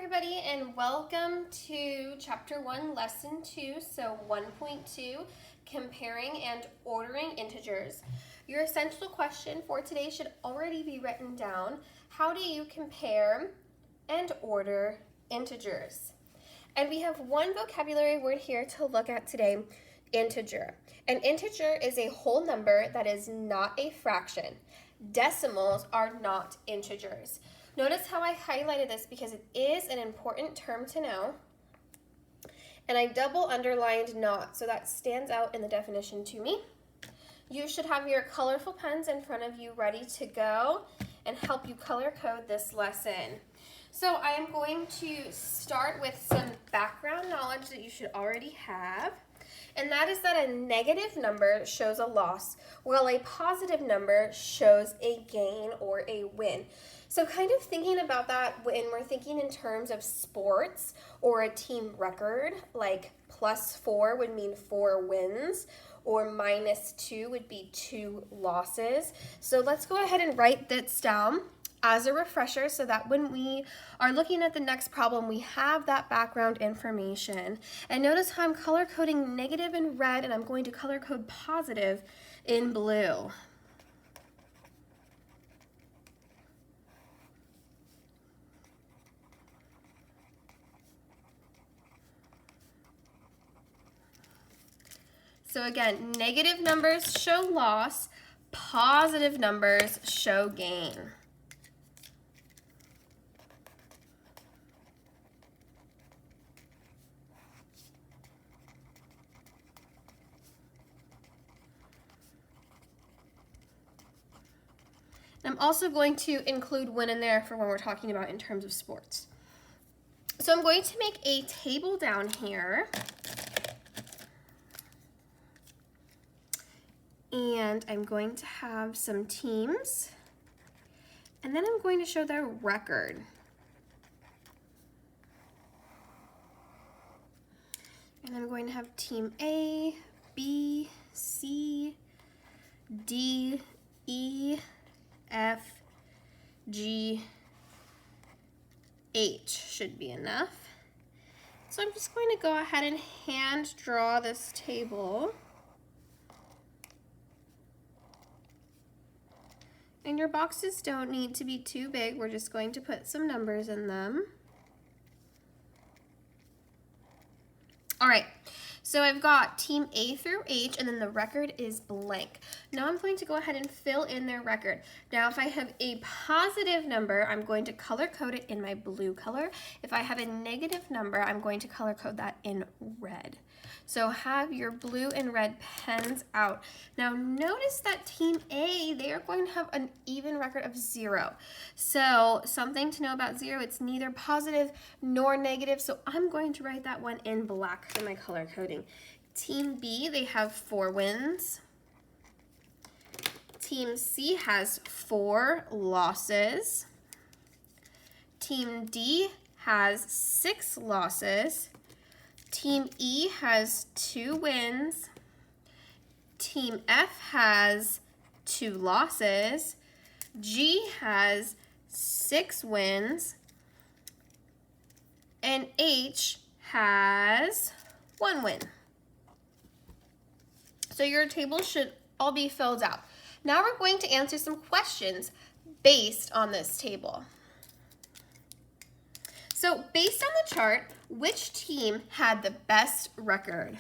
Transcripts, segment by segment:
everybody, and welcome to Chapter 1, Lesson 2, so 1.2, Comparing and Ordering Integers. Your essential question for today should already be written down. How do you compare and order integers? And we have one vocabulary word here to look at today, integer. An integer is a whole number that is not a fraction. Decimals are not integers. Notice how I highlighted this because it is an important term to know. And I double underlined not, so that stands out in the definition to me. You should have your colorful pens in front of you ready to go and help you color code this lesson. So I am going to start with some background knowledge that you should already have. And that is that a negative number shows a loss, while a positive number shows a gain or a win. So kind of thinking about that when we're thinking in terms of sports or a team record, like +4 would mean 4 wins, or -2 would be 2 losses. So let's go ahead and write this down as a refresher so that when we are looking at the next problem, we have that background information. And notice how I'm color coding negative in red and I'm going to color code positive in blue. So again, negative numbers show loss, positive numbers show gain. I'm also going to include win in there for when we're talking about in terms of sports. So I'm going to make a table down here. And I'm going to have some teams. And then I'm going to show their record. And I'm going to have team A, B, C, D, E, F, G, H should be enough. So I'm just going to go ahead and hand draw this table. And your boxes don't need to be too big. We're just going to put some numbers in them. All right. So I've got team A through H, and then the record is blank. Now I'm going to go ahead and fill in their record. Now if I have a positive number, I'm going to color code it in my blue color. If I have a negative number, I'm going to color code that in red. So have your blue and red pens out. Now notice that team A, they are going to have an even record of 0. So something to know about 0, it's neither positive nor negative, so I'm going to write that one in black for my color coding. Team B, they have 4 wins. Team C has 4 losses. Team D has 6 losses. Team E has 2 wins. Team F has 2 losses. G has 6 wins. And H has 1 win. So your table should all be filled out. Now we're going to answer some questions based on this table. So based on the chart, which team had the best record?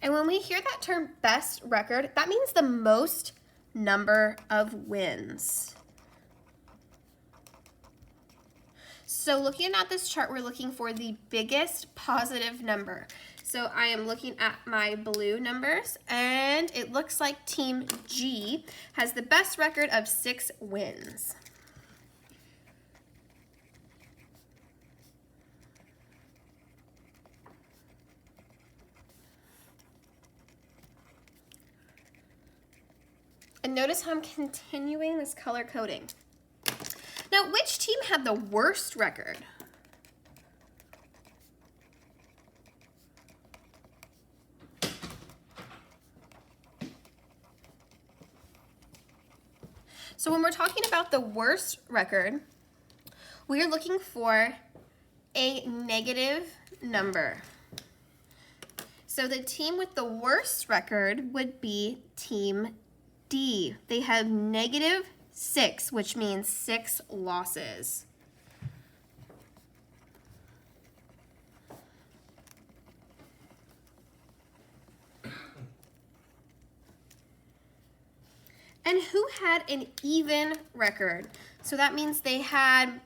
And when we hear that term best record, that means the most number of wins. So looking at this chart, we're looking for the biggest positive number. So I am looking at my blue numbers, and it looks like Team G has the best record of 6 wins. And notice how I'm continuing this color coding. Now Now, which team had the worst record? So when we're talking about the worst record, we are looking for a negative number. So the team with the worst record would be Team D. They have -6, which means 6 losses. And who had an even record? So that means they had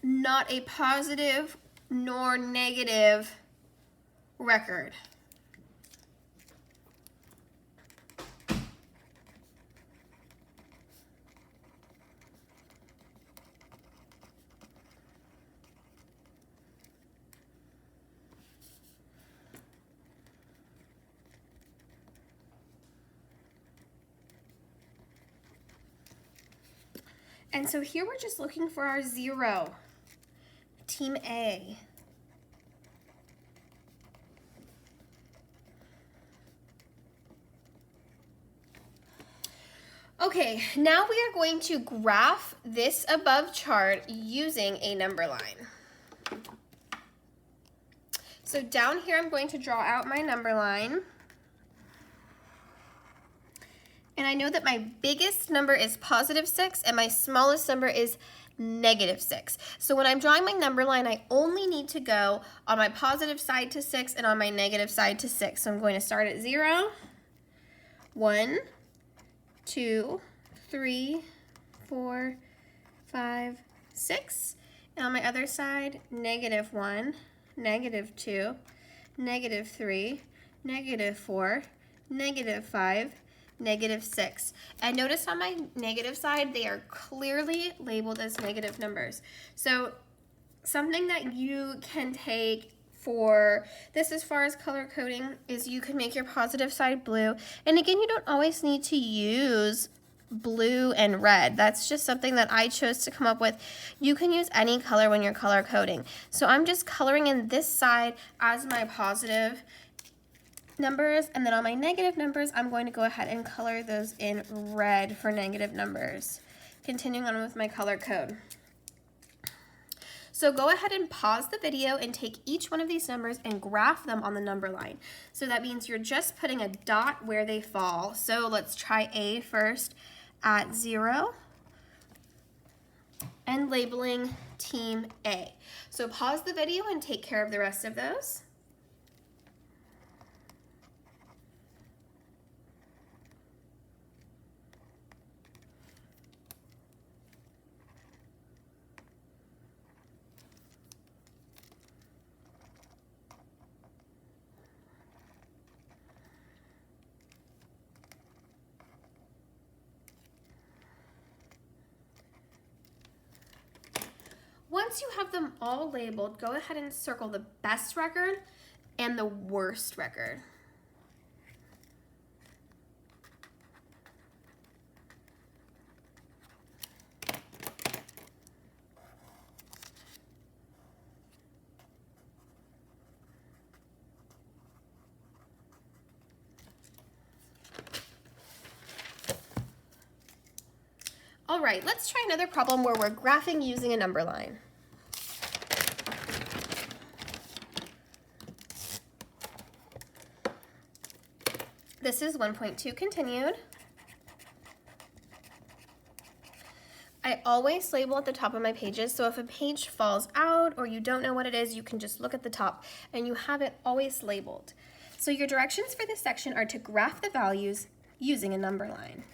not a positive nor negative record. And so here we're just looking for our 0, Team A. Okay, now we are going to graph this above chart using a number line. So down here I'm going to draw out my number line. And I know that my biggest number is +6 and my smallest number is -6. So when I'm drawing my number line, I only need to go on my positive side to 6 and on my negative side to 6. So I'm going to start at 0, 1, 2, 3, 4, 5, 6. And on my other side, -1, -2, -3, -4, -5, -6. And notice on my negative side, they are clearly labeled as negative numbers. So something that you can take for this as far as color coding is you can make your positive side blue. And again, you don't always need to use blue and red. That's just something that I chose to come up with. You can use any color when you're color coding. So I'm just coloring in this side as my positive numbers, and then on my negative numbers, I'm going to go ahead and color those in red for negative numbers. Continuing on with my color code. So go ahead and pause the video and take each one of these numbers and graph them on the number line. So that means you're just putting a dot where they fall. So let's try A first at 0 and labeling Team A. So pause the video and take care of the rest of those. Once you have them all labeled, go ahead and circle the best record and the worst record. All right, let's try another problem where we're graphing using a number line. This is 1.2 continued. I always label at the top of my pages, so if a page falls out or you don't know what it is, you can just look at the top and you have it always labeled. So your directions for this section are to graph the values using a number line.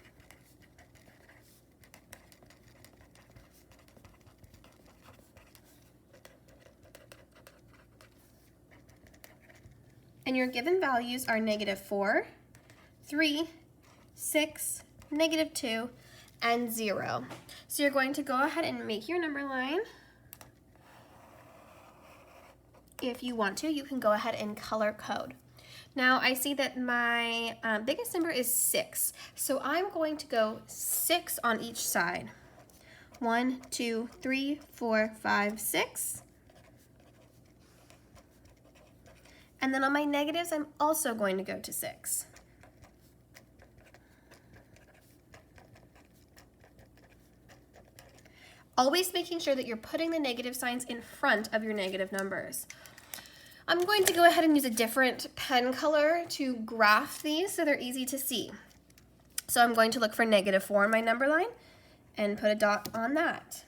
And your given values are -4, 3, 6, -2, and 0. So you're going to go ahead and make your number line. If you want to, you can go ahead and color code. Now I see that my biggest number is 6. So I'm going to go 6 on each side. 1, 2, 3, 4, 5, 6. And then on my negatives, I'm also going to go to 6. Always making sure that you're putting the negative signs in front of your negative numbers. I'm going to go ahead and use a different pen color to graph these so they're easy to see. So I'm going to look for -4 on my number line and put a dot on that.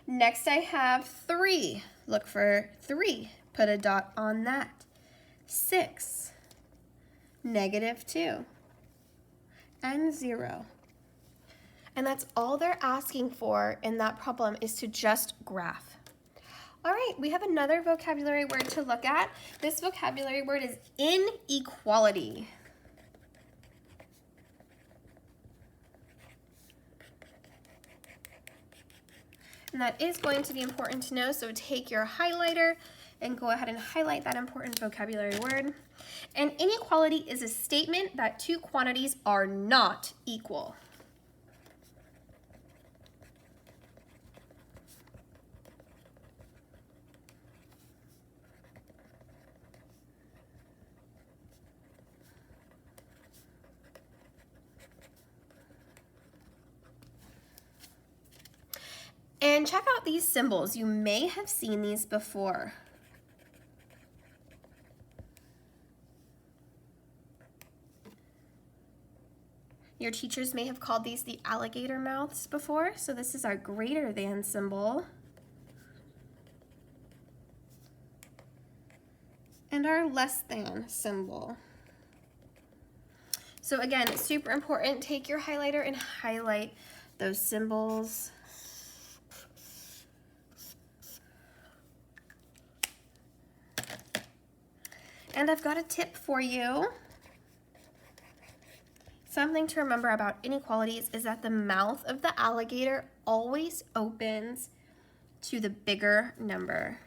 Next I have 3. Look for 3. Put a dot on that. 6. -2. And 0. And that's all they're asking for in that problem is to just graph. All right, we have another vocabulary word to look at. This vocabulary word is inequality. And that is going to be important to know, so take your highlighter and go ahead and highlight that important vocabulary word. And inequality is a statement that two quantities are not equal. And check out these symbols. You may have seen these before. Your teachers may have called these the alligator mouths before. So this is our greater than symbol. And our less than symbol. So again, it's super important. Take your highlighter and highlight those symbols. And I've got a tip for you. Something to remember about inequalities is that the mouth of the alligator always opens to the bigger number.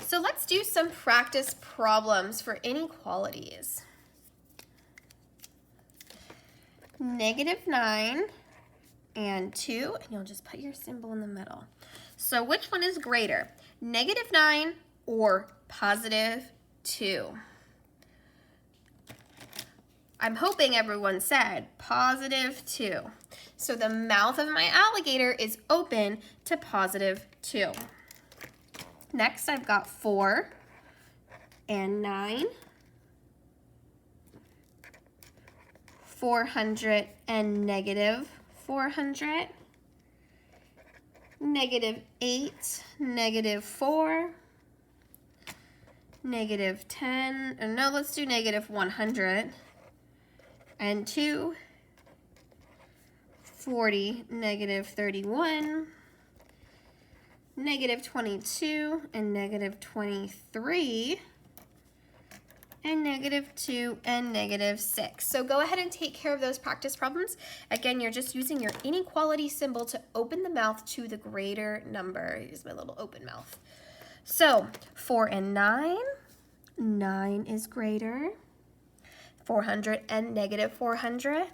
So let's do some practice problems for inequalities. -9 and 2, and you'll just put your symbol in the middle. So which one is greater, -9 or +2? I'm hoping everyone said +2. So the mouth of my alligator is open to +2. Next, I've got 4 and 9, 400 and -400, -8, -4, -10, and no, let's do -100, and 2, 40, -31, -22 and -23, and -2 and -6. So go ahead and take care of those practice problems. Again, you're just using your inequality symbol to open the mouth to the greater number. Here's my little open mouth. So 4 and 9, 9 is greater. 400 and -400.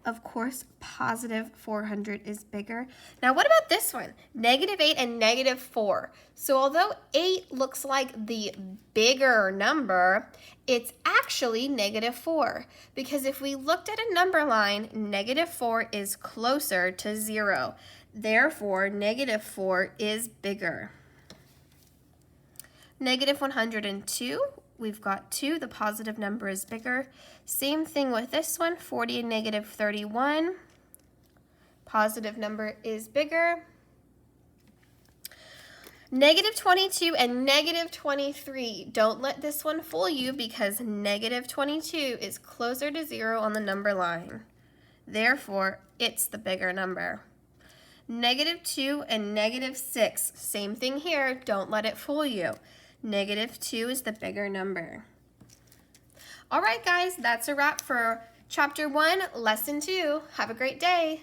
Of course, +400 is bigger. Now, what about this one? -8 and -4. So although 8 looks like the bigger number, it's actually -4. Because if we looked at a number line, -4 is closer to 0. Therefore, -4 is bigger. -102. We've got 2, the positive number is bigger. Same thing with this one, 40 and -31. Positive number is bigger. -22 and -23. Don't let this one fool you because -22 is closer to 0 on the number line. Therefore, it's the bigger number. -2 and -6. Same thing here. Don't let it fool you. -2 is the bigger number. All right, guys, that's a wrap for Chapter 1, Lesson 2. Have a great day.